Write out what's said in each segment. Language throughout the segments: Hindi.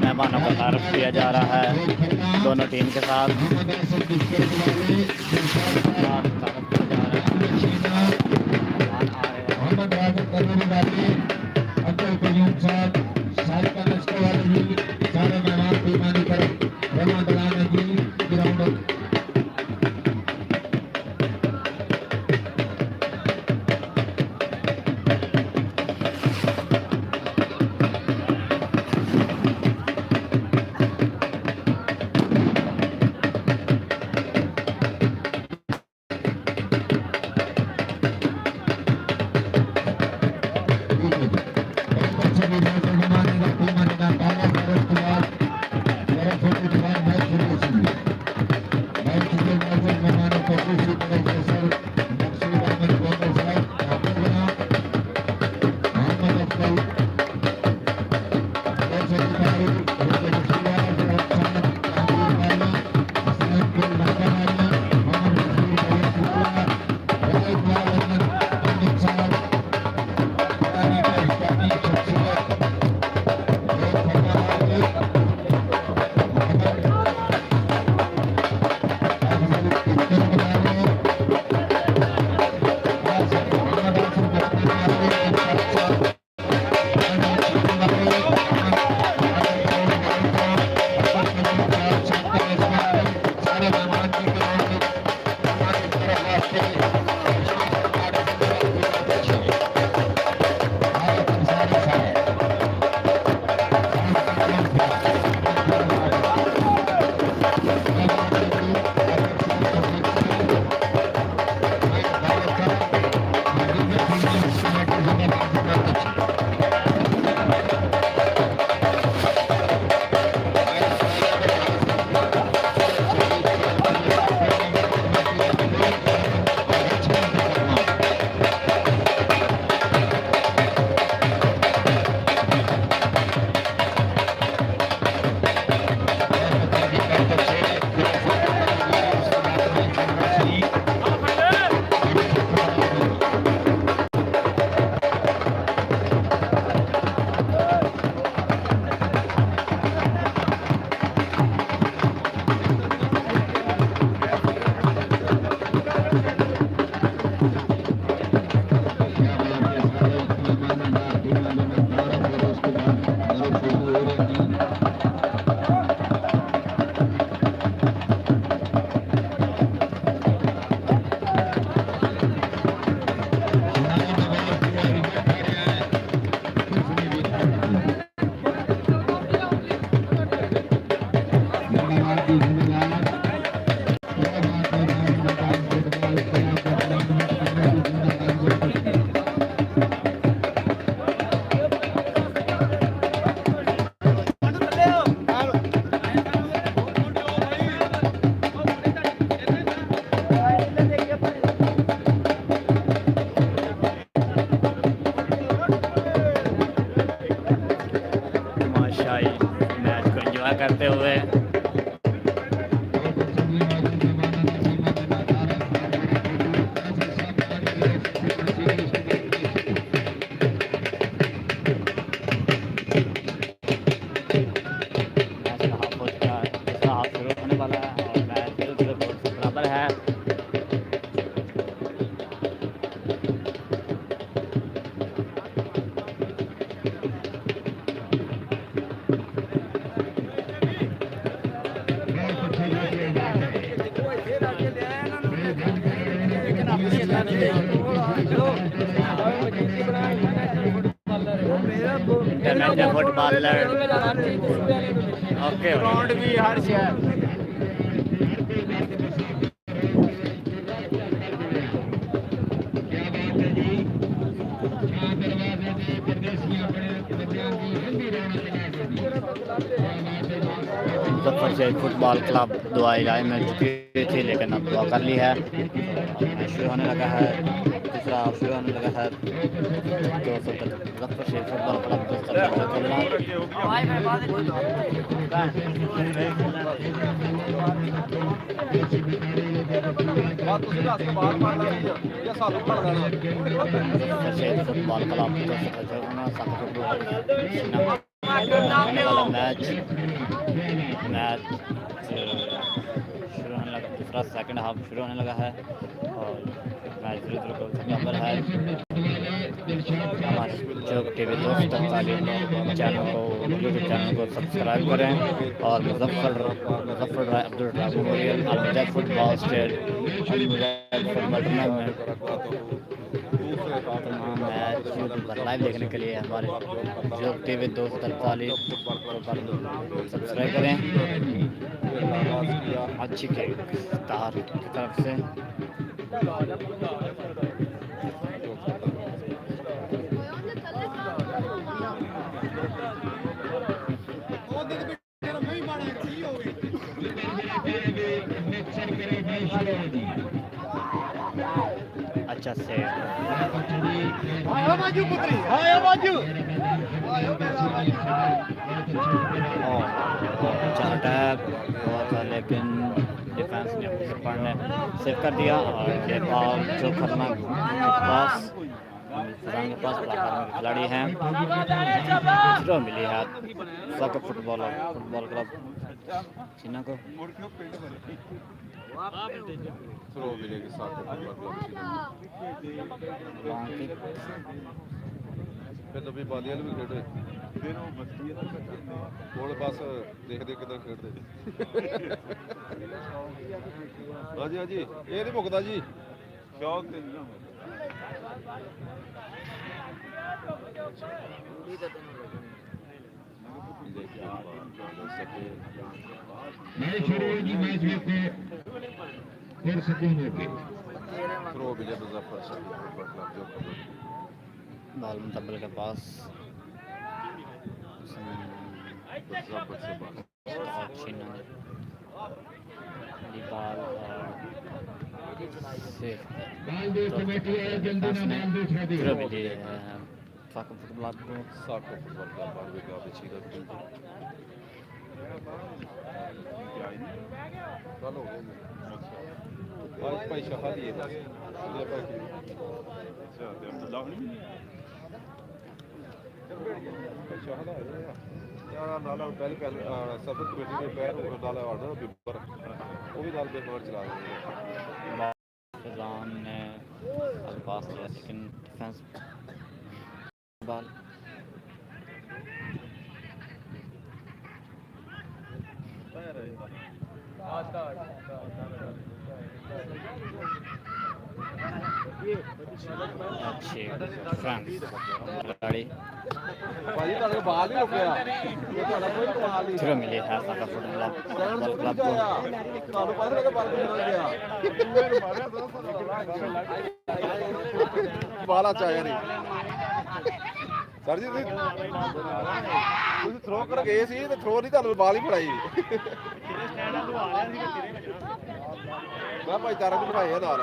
मेहमानों को तारुफ किया जा रहा है दोनों टीम के साथ। करते हुए होने वाला है और मैच बराबर है। इंटरनेशनल फुटबॉलर ओके ग्राउंड भी हर शहर फुटबॉल क्लब दुआई में थी लेकिन अब दुआ कर ली है। तो मैच शुरू होने लगा है, तीसरा शुरू होने लगा है। 200 Muzaffar football club football club match शुरू होने लगा, दूसरा सेकंड हाफ शुरू होने लगा है और मैच 0-0 को बराबर है। हमारे जो टीवी दोस्त चैनल को यूट्यूब चैनल को सब्सक्राइब करें और Muzaffar Abdul Razak memorial Almujahid football state football tournament तमाम मैच यूट्यूब पर लाइव देखने के लिए हमारे जो टीवी दोस्त पर सब्सक्राइब करें। अच्छी के तार की तरफ से अच्छा से अच्छा अटैक हुआ था लेकिन डिफेंस ने पकड़ने सेव कर दिया और ये बॉल जो खतरनाक पास के पास खिलाड़ी हैं जो मिली है साका फुटबॉल क्लब चीना को। थ्रो मिलेगी साका फुटबॉल क्लब फिर तो भी बालियाल भी खेल रहे थोड़े पास देख किधर खेल रहे। हाँ जी ये नहीं मुकता जी शौक बाल मुतब्बिल के पास बाल ने पास किया लेकिन डिफेंस बॉल अच्छी फ्रांस खिलाड़ी थ्रो मिली है साका फुटबॉल क्लब को। बाला चाहिए नहीं सर जी थ्रो कर गए सी ते थ्रो नहीं ਤੁਹਾਨੂੰ ਬਾਲ ਹੀ ਫੜਾਈ मैं भाईचारा भी बिठाए ਨਾਲ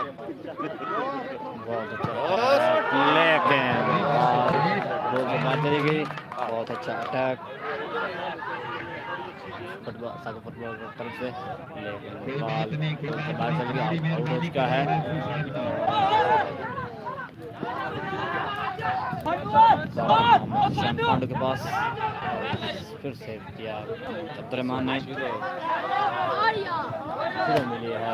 लेकिन बहुत अच्छा अटैक फुटबॉल साका फुटबॉल की तरफ से लेकिन बॉल बाहर चल गया आउट हो चुका है। पांडु के पास फिर से किया अब्दुर्रहमान ने फिर मिली है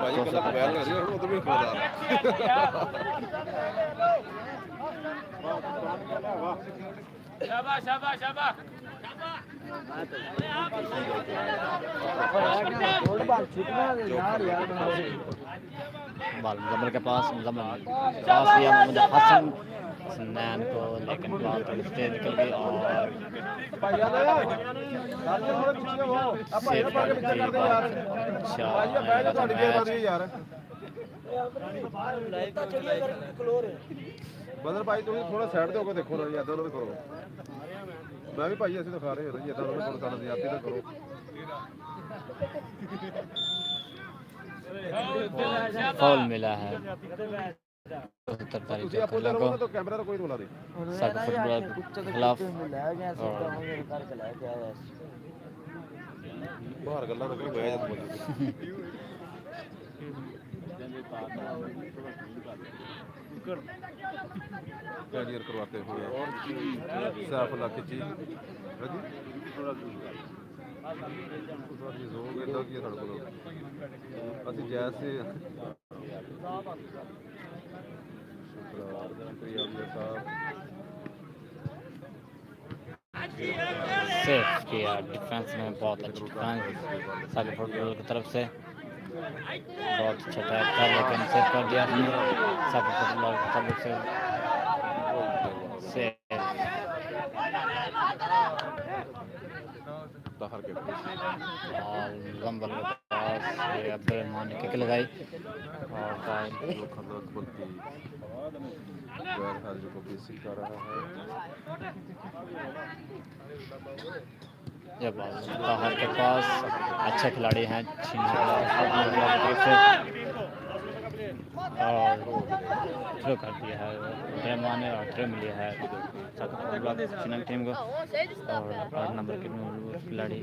बाल मुजम्मिल के पास हसन नैन को लेकिन बाल तो निकल गई और बदल भाई तुम थोड़ा साइड दे देखो ना इधर उधर करो मैं भी भाई ऐसे दिखा रहे हो इधर उधर करो ज्यादा ज्यादा करो फाउल मिला है 72 तारीख को तो कैमरा तो कोई नहीं बुला रही साकिब फुटबॉल के खिलाफ और बाहर गल्ला तो कोई गया बोल कैरियर करवाते हुए सैफुल्लाह की चीज हो गया कि सड़कों असि जैसे सेफ किया डिफेंस में बहुत अच्छी डिफेंस साकिब फुटबॉल की तरफ से बहुत अच्छा टैप था लेकिन सेव कर दिया साकिब फुटबॉल की तरफ से सेफ बाहर के और लंबल के पास अब्दुलरहमान ने किक लगाई और फाइल खतरनाक बोलती गैर हाजिर को भी सिखा रहा है ये बॉल बाहर के पास अच्छे खिलाड़ी हैं और थ्रो कर दिया है रहमान ने और थ्रो मिली है चिनांग टीम को और 8 नंबर के खिलाड़ी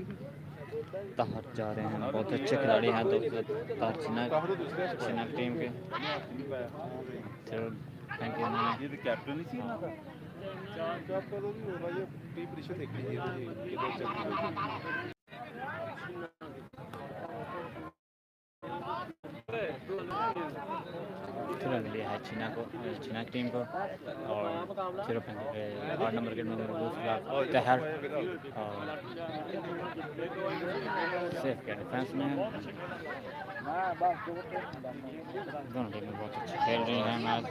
ताहर जा रहे हैं बहुत अच्छे खिलाड़ी हैं तो ताहर चिनांग टीम के थैंक यू ये तो कैप्टन ही थी ना क्या करो ये टीम रिश्वत देख लीजिए किधर चल रही थ्रो मिली है चीना टीम को और 8 नंबर के तहर और सेफ के डिफेंस में दोनों टीमें बहुत अच्छे खेल रही हैं मैच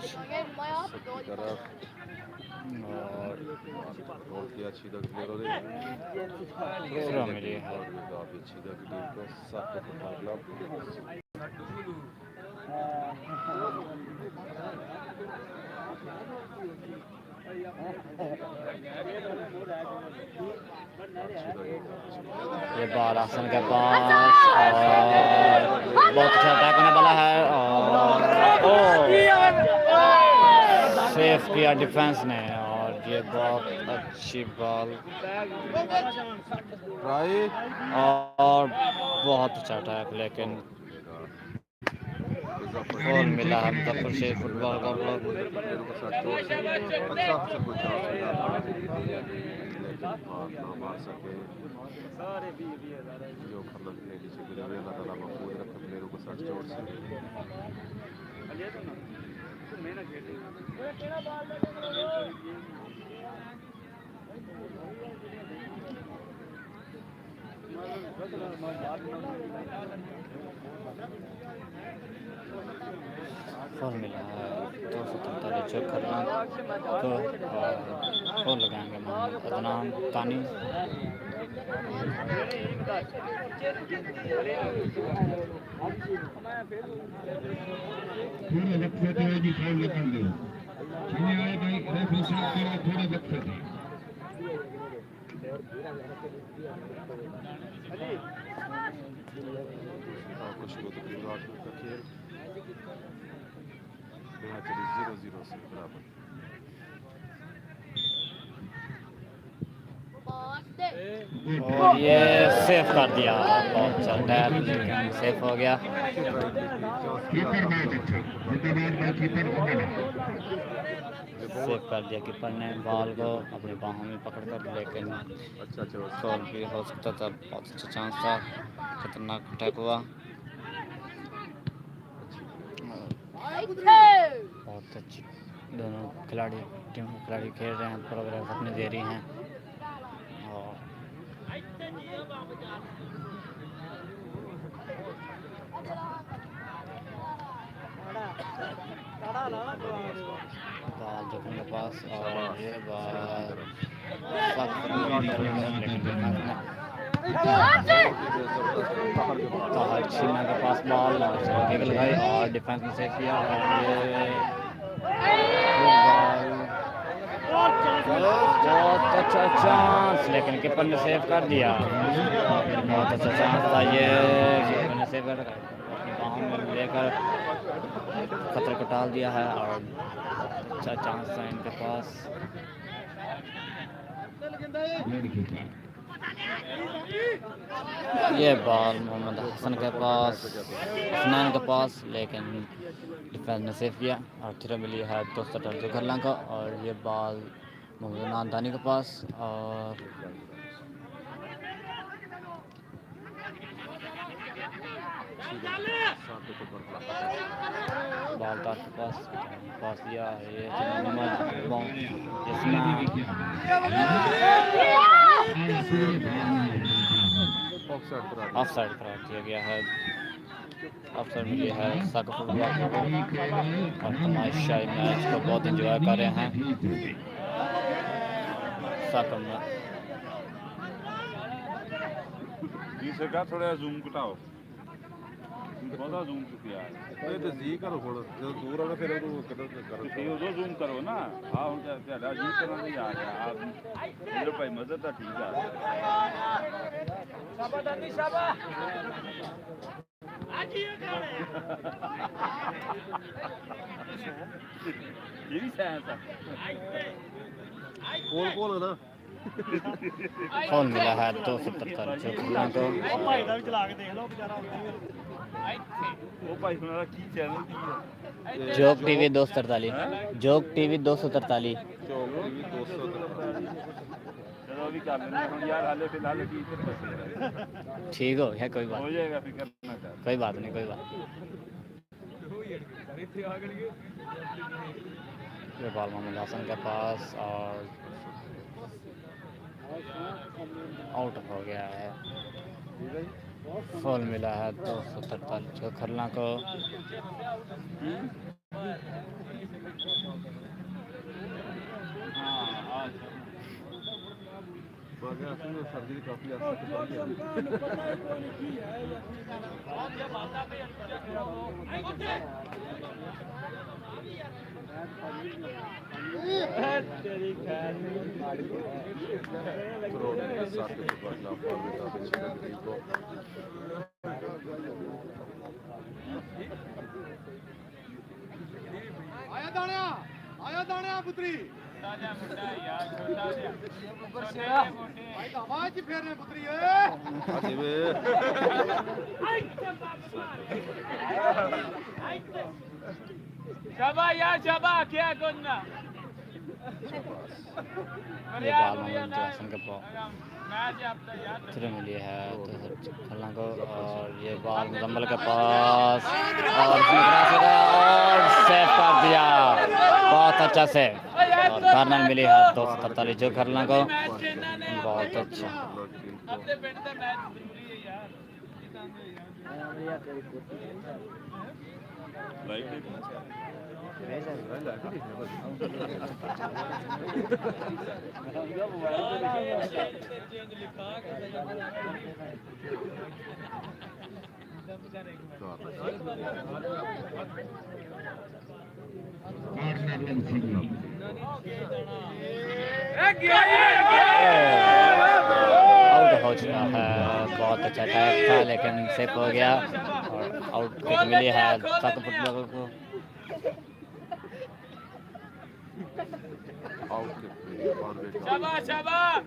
और बहुत ही अच्छी लग रही थ्रो मिली है काफी अच्छी लग टीम को साथ में ये बॉल आसन के पास और बहुत अच्छा अटैक होने वाला है और सेफ किया डिफेंस ने और ये बहुत अच्छी बॉल और बहुत अच्छा अटैक लेकिन गोल मिला है मुजफ्फर शेख फुटबॉल का जो खतरनाक प्लेयर से गुजरे अल्लाह ताला महफूज रखे प्लेयरों को सर चोट से फॉल मिला है 243 जो करना तो फॉल लगाएंगे मोहम्मद अदनान तानी थोड़ा वक्त होते हुए भी फाउल निकाल दो चीनी वाले भाई रेफरी साहब थोड़ा वक्त होते कुछ को तो खिलाड़ का खेल यहाँ चली 0-0 से बराबर और ये सेफ कर दिया बहुत अच्छा टैप सेफ हो गया कीपर बहुत अच्छा जिंदाबाद कीपर सेव कर दिया कीपर ने बॉल को अपनी बाहों में पकड़ कर लेकिन अच्छा गोल भी हो सकता था बहुत अच्छा चांस था खतरनाक अटैक हुआ बहुत अच्छी दोनों खिलाड़ी टीम के खिलाड़ी खेल रहे हैं प्रोग्रेस अपनी दे रही हैं और बॉल जोखन के पास और ये बॉल छीना के पास बॉल लगाई और डिफेंस में सेव किया और ये बहुत अच्छा चांस लेकिन कीपर ने सेव कर दिया बहुत अच्छा चांस था ये कीपर ने सेव कर अपनी बाहों राउंड में लेकर खतरे को टाल दिया है और अच्छा चांस है इनके पास। ये बॉल मोहम्मद हसन के पास, हसनैन के पास, लेकिन डिफेंस ने सेव किया और थ्रो मिली है दोस्त जो घरला को। और ये बॉल मोहम्मद नादानी के पास और बॉल तार के पास दिया ये ऑफ साइड करार दिया गया है। ऑफ साइड मिली है साकिब फुटबॉल को और तमाशाई मैच को बहुत इंजॉय कर रहे हैं साकिब में। थोड़ा जूम घटाओ, बहुत जूम चुकी है ਇਹ ਤੇ ਜੀ ਕਰੋ ਹੁਣ ਜਦੋਂ ਦੂਰ ਆਉਣਾ ਫਿਰ ਉਹਨੂੰ ਕਿੱਦਾਂ ਕਰੋ ਤੁਸੀਂ ਉਦੋਂ ਜ਼ੂਮ ਕਰੋ ਨਾ। ਹਾਂ ਹੁਣ ਤੁਹਾਡਾ ਜ਼ੂਮ ਕਰਨ ਦੀ ਆ ਗਿਆ ਆਪ ਮੇਰੇ ਭਾਈ ਮਦਦ ਤਾਂ ਠੀਕ ਆ। ਸ਼ਾਬਾਸ਼ ਦਾਦੀ ਸ਼ਾਬਾਸ਼ ਆਜੀ ਇਹ ਵੀ ਸਾਇੰਸ ਆ। ਕੋਲ ਕੋਲ ਨਾ फोन मिला है 243 जो खिलां को। ਉਹ ਭਾਈ ਉਹਨਾਂ ਦਾ ਕੀ ਚੈਨਲ ਦੀ ਹੈ? जोग टीवी 243, जोग टीवी 243। ਚੌਕ ਵੀ 200 ਚਲੋ ਵੀ ਕਰ ਲੈਂਦੇ ਹੁਣ ਯਾਰ ਹਾਲੇ ਫਿਲਹਾਲ ਕੀ ਤੇ ਫਸੇ ठीक हो गया, कोई ਹੋ बात ਜਾਏਗਾ ਫਿਕਰ ਨਾ ਕਰ। कोई बात नहीं, कोई बात। ये बॉल मोहम्मद हसन के पास और आउट हो गया है। फॉल मिला है 243 जो खरला को। सर्जरी काफी आसान आया दाणिया पुत्री आवाज फेरने पुत्री शाबा यार शाबा क्या करना ये बॉल मोहम्मद हसन के पास थ्रो मिली है तो खलना को। और ये बॉल मुजम्मल के पास और सेव कर दिया बहुत अच्छा से। और कार्नर मिली है 243 जो खलना को। बहुत अच्छा आउट हो चुका है। बहुत अच्छा अटैक था लेकिन सेफ हो गया और आउट किक मिली है साकिब फुटबॉल को। शाबाश शाबाश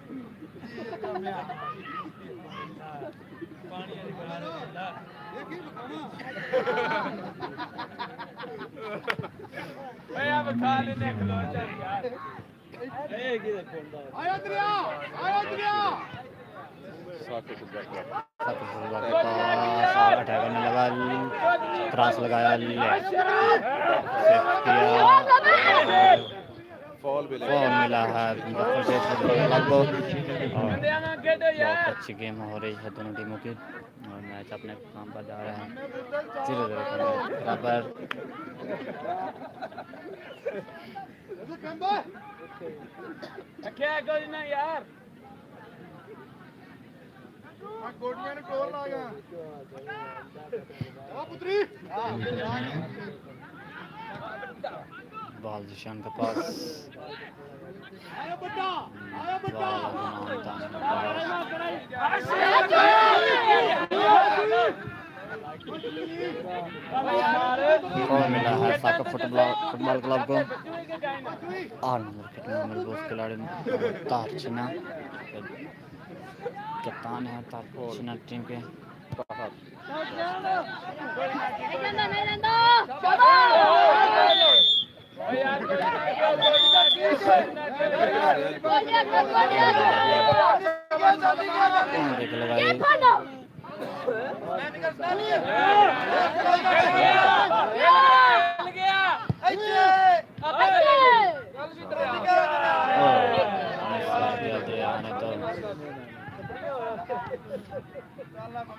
भैया बता लेने खलो यार आया दरिया साकिब फुटबॉल के पास अटैक करने लगा, क्रॉस लगाया, सेव किया, फॉल मिला है को। और बहुत अच्छी गेम हो रही है दोनों टीमों की और मैच अपने काम पर जा रहे हैं 0-0 बराबर। क्या करना यार गोटियां ने गोल ला गया ओ पुत्री बॉल जिशान के पास। आया बट्टा और मिला है साका फुटबॉल क्लब को। 8 नंबर कितना मजबूत खिलाड़ी तार छिना कप्तान है तार छिना टीम के। देख लो भाई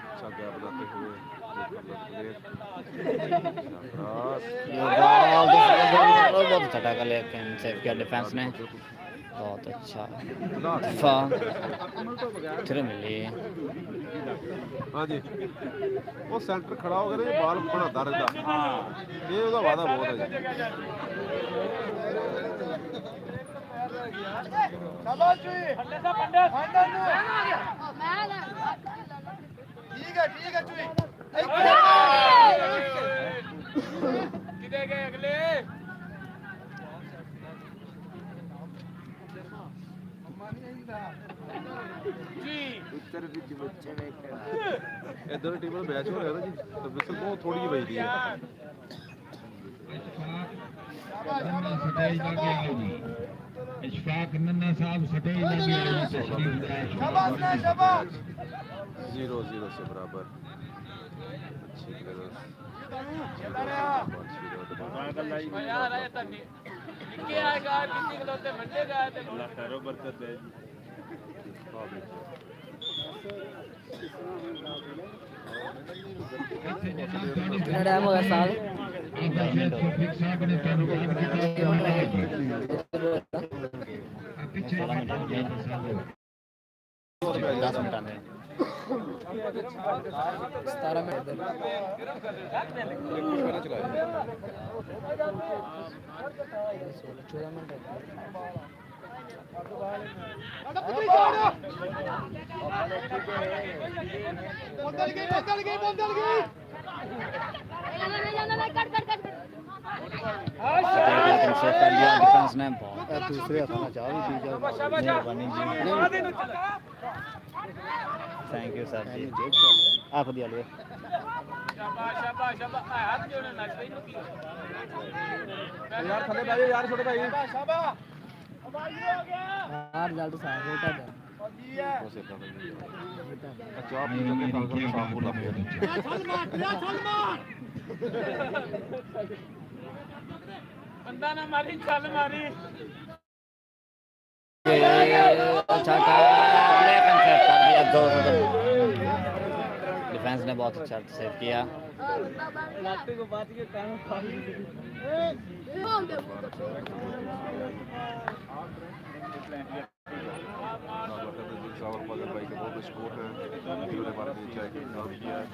अच्छा गैप बनाते हुए बहुत अच्छा टैकल लेकिन सेव किया डिफेंस ने। बहुत अच्छा दफा फिर मिली। हाँ जी वो सेंटर खड़ा हो गया बाल बनाता रहता ये ਉਹਦਾ ਵਾਦਾ ਬਹੁਤ ਹੈ ਜੀ। शाबाश जी हल्ले सा पंडित ठीक है चुई किधर गए अगले जी ਇੱਧਰ ਵਿੱਚ ਬੱਚੇ ਨੇ ਇੱਧਰ ਟੀਮ ਨਾਲ ਮੈਚ ਹੋ ਰਿਹਾ ਨਾ ਜੀ ਤਾਂ ਵਿਸਲ ਬਹੁਤ ਥੋੜੀ ਜਿਹੀ ਵੱਜਦੀ ਹੈ। इशफाक नन्ना साहब सटेज लगे शाबाश 0-0 से बराबर। अच्छी यार आया था निके आएगा किसी के लोटे मंडे का आए थे अल्लाह खैरो बरकत दे जी। कितना टाइम हो गया साल साहब ने पीछे 10 मिनट में 17 मिनट चलाया 14 मिनट डिफेंस ने दूसरे खाना चाह भी दी मेहरबानी जी। थैंक यू सर जी आप दिया लिए शाबाश हाथ जोड़े नाच रही नु यार थले भाई यार छोटे भाई शाबाश यार जल्द साफ होता है अच्छा आप जगह का साफ होना बंदा ना मारी चल मारी अच्छा लेकिन सेव कर दिया 2 डिफेंस ने बहुत अच्छा सेव किया। लाते को बात के कान सावर पगल भाई के बहुत स्कोर है उन्होंने बात नहीं चाहे कि काम किया है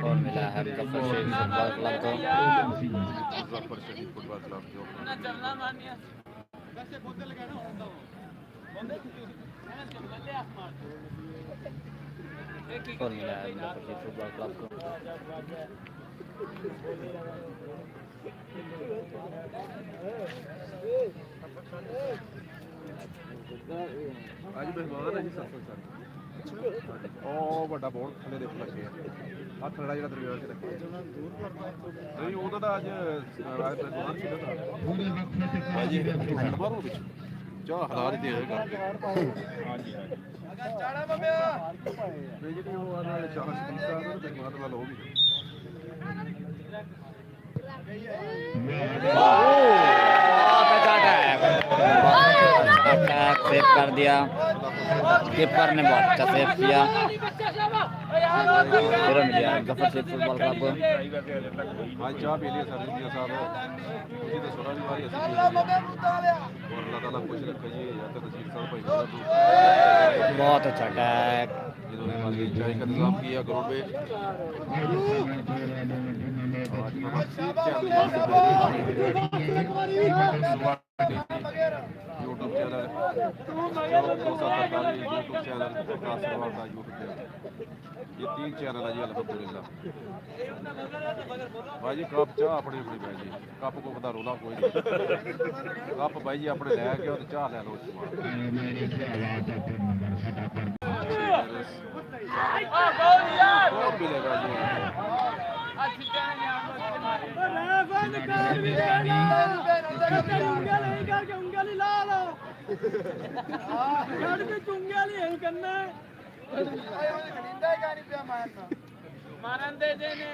और मिला है गफर शेख फुटबॉल क्लब को। मुजफ्फर शरीफ फुटबॉल क्लब जो ना चलना मानिया और मिला है गफर शेख फुटबॉल क्लब को। आज मेहमान है जी सरपंच साहब ਉਹ ਵੱਡਾ ਬੋਰਡ ਥੱਲੇ ਦੇਖ ਲੱਗੇ ਆ ਆਹ ਥੜਾ ਜਿਹੜਾ ਦਰਮਿਆਨ 'ਚ ਰੱਖਿਆ ਨਹੀਂ ਉਹਦਾ ਤਾਂ ਅੱਜ ਰਾਜ ਪ੍ਰਧਾਨ ਸੀ ਨਾ पूरे वक्त में से ਭਾਜੀ ਬਾਹਰ ਉਹ ਵਿੱਚ ਚਾਹ ਹਲਾ ਰਹੀ ਦੇ ਰਹੇ ਹਾਂਜੀ ਹਾਂਜੀ चाड़ा बबिया ਤੇ ਜਿਹੜੀ ਉਹ ਆ ਨਾਲ ਚਾਹ ਸਪੀਕਰ ਆ ਉਹਦੇ ਦਿਮਾਗ ਨਾਲ ਉਹ ਵੀ अटैक सेव कर दिया कीपर ने बहुत अच्छा सेव किया। फिर मिला गफर शेख फुटबॉल क्लब को। आज चाह पी लिया सर इंडिया साहब ਤੁਸੀਂ ਤਾਂ ਸੋਨਾ ਦੀ ਵਾਰੀ ਅਸੀਂ ਔਰ ਅੱਲਾਹ ਤਾਲਾ खुश रखे जी या तो तहसील साहब भाई बहुत अच्छा अटैक जिन्होंने हमारी चाय का इंतजाम किया ग्राउंड में। यूट्यूब चैनल यूट्यूब चैनल प्रकाश सरवाल का यूट्यूब चैनल, ये 3 चैनल है जी अल्हम्दुलिल्लाह। भाई जी कप चाह अपनी अपनी भाई जी, कप को बता रोला कोई नहीं, कप भाई जी अपने लैके और चाह ले लो और मिलेगा जी। मारन दे देने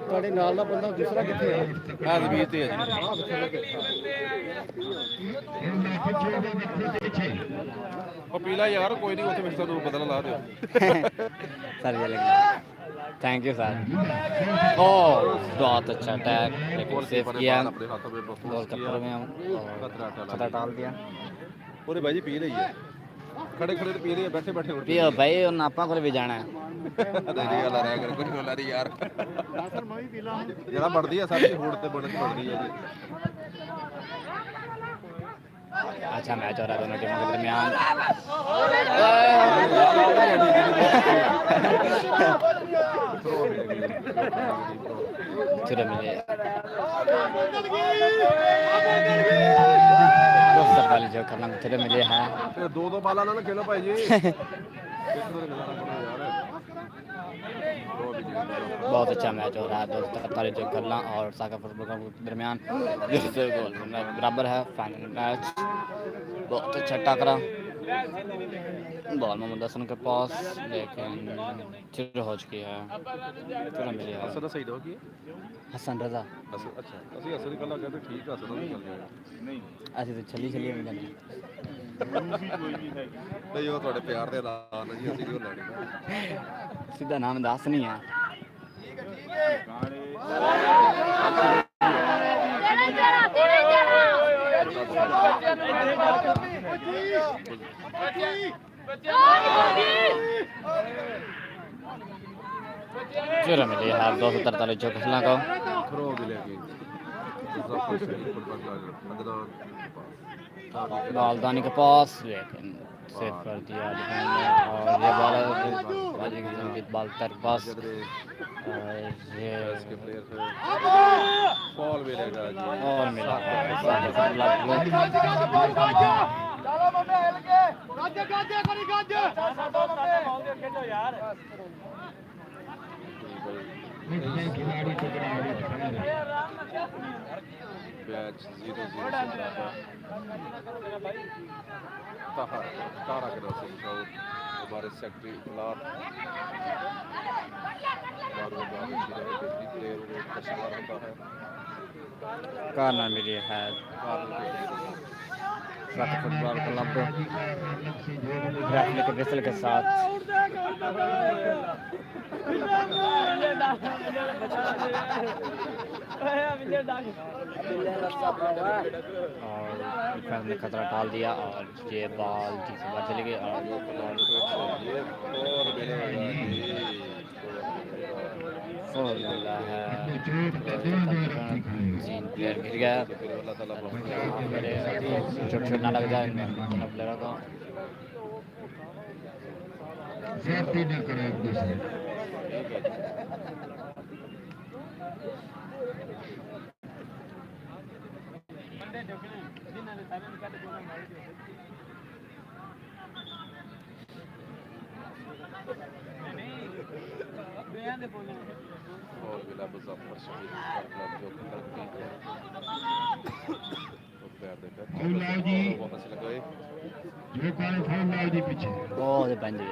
ਤੁਹਾਡੇ ਨਾਲ ਦਾ ਬੰਦਾ ਦੂਸਰਾ ਕਿੱਥੇ ਹੈ? ਜ਼ਮੀਰ ਤੇ ਹੈ ਜੀ। ਉਹ ਪੀਲਾ ਯਾਰ ਕੋਈ ਨਹੀਂ, ਉੱਥੇ ਵਿੱਚ ਤੁਹਾਨੂੰ ਬਦਲਾ ਲਾ ਦਿਓ। सर ये लगे थैंक यू सर। ओ बहुत अच्छा अटैक लेकिन सेव किया, अपने हाथों में गोल कत्तर में हम खतरा डाल दिया। पूरे भाई जी पी रही है, खड़े खड़े तो पी रही है, बैठे बैठे उठ पियो भाई और नापा को भी जाना है। नहीं वाला रह कर कुछ वाला नहीं यार। जरा बढ़ती है सारी होड़ ते बढ़ रही है जी। अच्छा मैच हो रहा है दोनों टीमों के दरमियान। चलो मिले वाली जो करना चलो मिले हैं। दो बाला ना खेलो भाई जी। बहुत अच्छा मैच हो रहा है दोस्तों, तारीफ जो करना और साका फुटबॉल के दरमियान जिससे गोल बराबर है। फाइनल मैच बहुत अच्छा टकरा, बॉल मोहम्मद हसन के पास लेकिन चिर हो चुकी है। चलो मिली है असर सही दो की हसन रजा। अच्छा असली असर कला कहते ठीक है, असर नहीं चल जाएगा। नहीं ऐसे तो चली चली मिलने नहीं वो थोड़े प्यार दे नाल जी, असली वो लैनी सीधा नाम दस नहीं है। चलो मिली है 243 जो खिला को खरो मिलेगी। बालदानी के पास लेकिन सेव कर दिया डिफेंड ने। और ये बॉल बाजी की संगीत बाल तर पास ये इसके प्लेयर से बॉल मिलेगा जी और मिला मैच 0-0 तारा के नाम से हमारे सेक्रेटरी इखलास प्लेयर का शिकार होता है। कॉर्नर मिली है साका फुटबॉल क्लब रेफरी के विसल के साथ। और डिफेंस ने खतरा डाल दिया और ये बॉल जी से बाहर चली गई और फोल मिला है। 3 प्लेयर गिर गया, चोट चोट ना लग जाए दोनों प्लेयरों को। और मिला मुजफ्फर शहीद क्लब जो तरक्की तो पैर देकर बहुत अच्छे लगे जो कौन फाउल लाओ जी पीछे ओ दे पंजे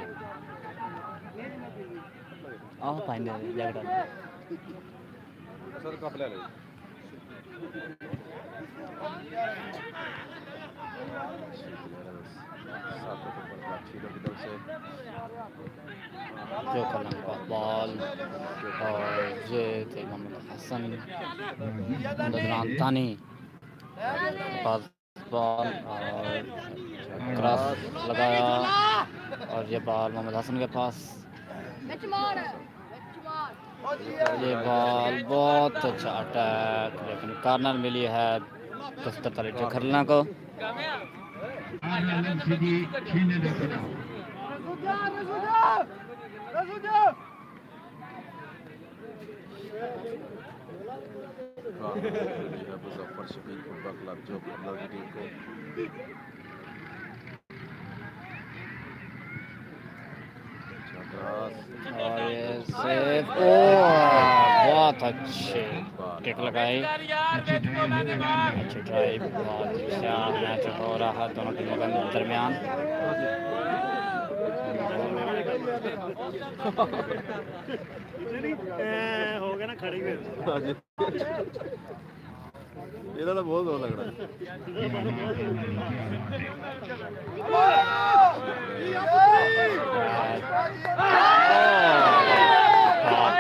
आ पंजे जगड़ा सर कप ले ले जो करना बॉल और ये थे मोहम्मद हसन, तानी पास बॉल और क्रॉस लगाया और ये बॉल मोहम्मद हसन के पास। ये बॉल बहुत अच्छा अटैक, लेकिन कॉर्नर मिली है दस्तरताली जो खरना को। मुजफ्फर शफीक फुटबॉल क्लब जो खन्ना की टीम को और ये सेव, ओ बहुत अच्छे किक लगाई, अच्छी ड्राइव, बहुत अच्छा मैच हो रहा दोनों टीमों के दरमियान। हो गया ना खड़ी में ਇਹਦਾ ਤਾਂ ਬਹੁਤ ਜ਼ੋਰ ਲੱਗਣਾ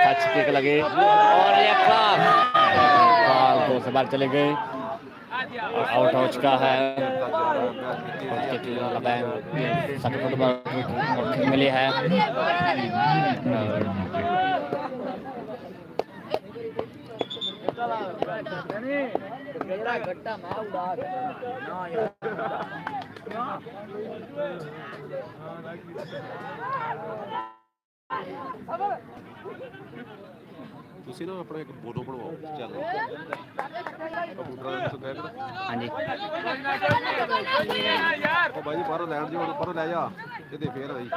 अच्छी किक लगी और ये बॉल दो से बाहर चले गए और आउट हो चुका है। फुटबॉल मिली है। ਤੁਸੀਂ ਨਾ ਆਪਣਾ ਇੱਕ ਫੋਟੋ ਬਣਵਾਓ ਚੱਲ ਕੰਪਿਊਟਰ ਤੋਂ ਕਹਿ ਕਰੋ ਹਾਂਜੀ ਉਹ ਬਾਈ ਜੀ ਬਾਹਰੋਂ ਲੈਣ ਜੀ ਹੁਣ ਪਰੋਂ ਲੈ ਜਾ ਇਹਦੇ ਫੇਰ ਆਈ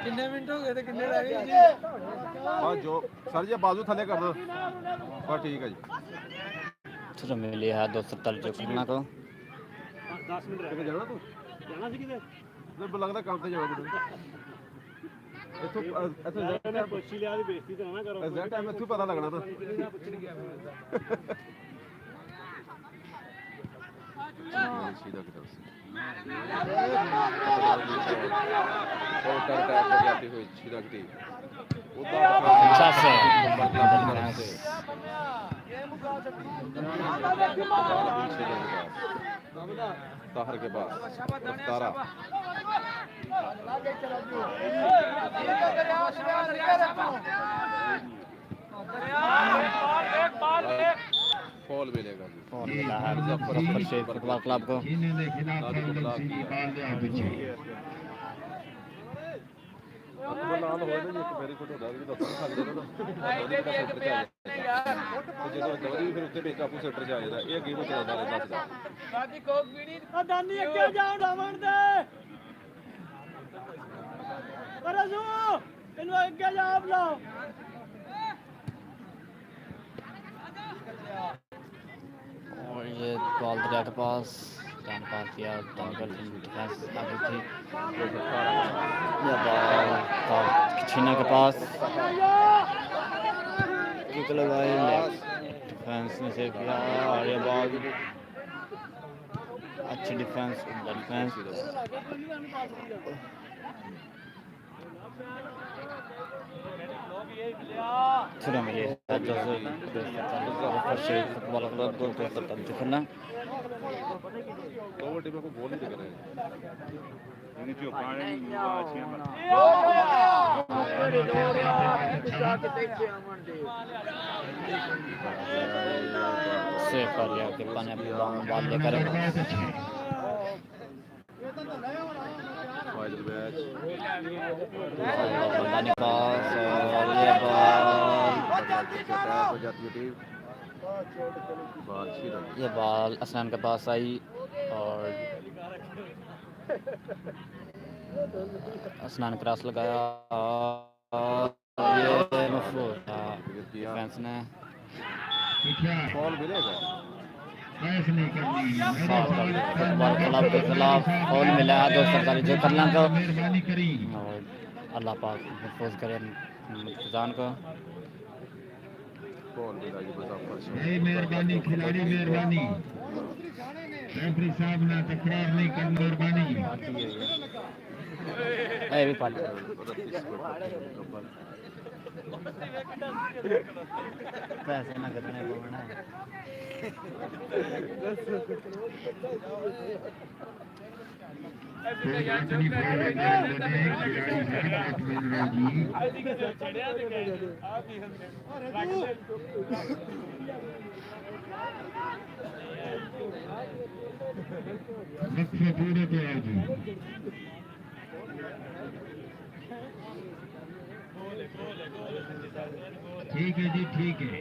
कितने मिनट हो गए थे कितने रह गए ਬਸ ਜੋ ਸਰ ਜੀ ਬਾਜ਼ੂ ਥੱਲੇ ਕਰ ਦੋ ਬਸ ਠੀਕ ਹੈ ਜੀ तो मिली है 270 जो खरना को। 10 ਮਿੰਟ ਰਹਿ ਗਏ ਜਾਣਾ ਤੂੰ ਜਾਣਾ ਸੀ ਕਿਤੇ ਮੈਨੂੰ ਲੱਗਦਾ ਕੰਮ ਤੇ ਜਾਣਾ ਮੈਨੂੰ ਇੱਥੋਂ ਇੱਥੋਂ ਪੁੱਛੀ ਲਿਆ ਦੀ ਬੇਇੱਜ਼ਤੀ ਤਾਂ ਨਾ ਕਰੋ ਐਗਜ਼ੈਕਟ ਟਾਈਮ ਇੱਥੋਂ ਪਤਾ ਲੱਗਣਾ ਤਾਂ सीधा की तरफ से और टर्न टैप हो जाती हुई सीधा की अच्छा से ताहर के पास तारा फॉल मिलेगा जी और मिला है मुजफ्फर शेख फुटबॉल क्लब को। ਨਾਲ ਹੋਏ ਨਾ ਜੀ ਇੱਕ ਵੈਰੀ ਗੁੱਡ ਹੁੰਦਾ ਵੀ ਦੱਸ ਸਕਦੇ ਨਾ ਜਦੋਂ ਦਵਰੀ ਫਿਰ ਉੱਤੇ ਭੇਜਾ ਆਪੂ ਸੈਂਟਰ ਚ ਆ ਜਾਂਦਾ ਇਹ ਗੇਮ ਚੱਲਦਾ ਰਹਿੰਦਾ ਸੀਗਾ बाकी कोक बीड़ी ਆ ਦਾਨੀ ਅੱਗੇ ਜਾਓ ਡਾਵਣ ਦੇ ਕਰਜ਼ੂ ਇਹਨੂੰ ਅੱਗੇ ਜਾ ਬਲਾਓ और ये बॉल दरिया के पास जान पास किया दंगल डिफेंस आगे थी। ये बॉल छीना के पास किक लगाई डिफेंस ने सेव किया और ये बॉल अच्छी डिफेंस सुना मिली फुटबॉल क्लब को दिखना दो टीमों को गोल नहीं कर रहे इन्हें जो पानी अच्छी सेव कर लिया कि पानी अपनी बात लेकर फाइनल मैच बंदानी पास और ये बॉल हो जाती है टीम ये बॉल असनान के पास आई और असनान क्रॉस लगाया और ये मफरूज था डिफेंस ने फॉल मिलेगा फुटबॉल क्लब के खिलाफ फॉल मिला है 247 जो करना को और अल्लाह पाक महफूज करे जान को। फॉल मिला जी मुजफ्फर मेहरबानी खिलाड़ी मेहरबानी रेफरी साहब ना तकरार नहीं करना मेहरबानी ए भी पाल पैसे ना करने को ना कोई बात नहीं, फाउल लेके आ रहे हैं खिलाड़ी हैं लक्ष्मण जी। आज के छड़िया ते गए आ भी लक्ष्य पूरे पे है जी। ठीक है जी, ठीक है।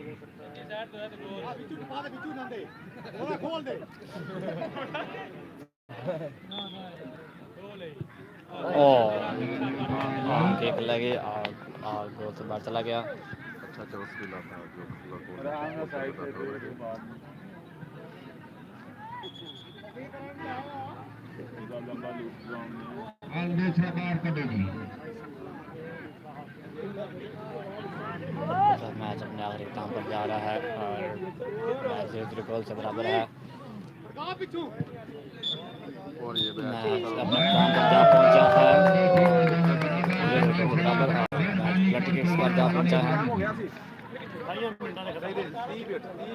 किक लगी और गोल से बाहर चला गया। अच्छा अच्छा उस मिला था जो आराम से साइड पे दे बाद में लंबा लूप ग्राउंड और दूसरा बार करो जी। मैच अपने आखिरी काम पर जा रहा है और मैच 0 गोल से बराबर है। और ये मैच अपने काम पर जा पहुंचा है, बराबर मैच 30 पर जा पहुंचा है। हो गया सी 30 मिनट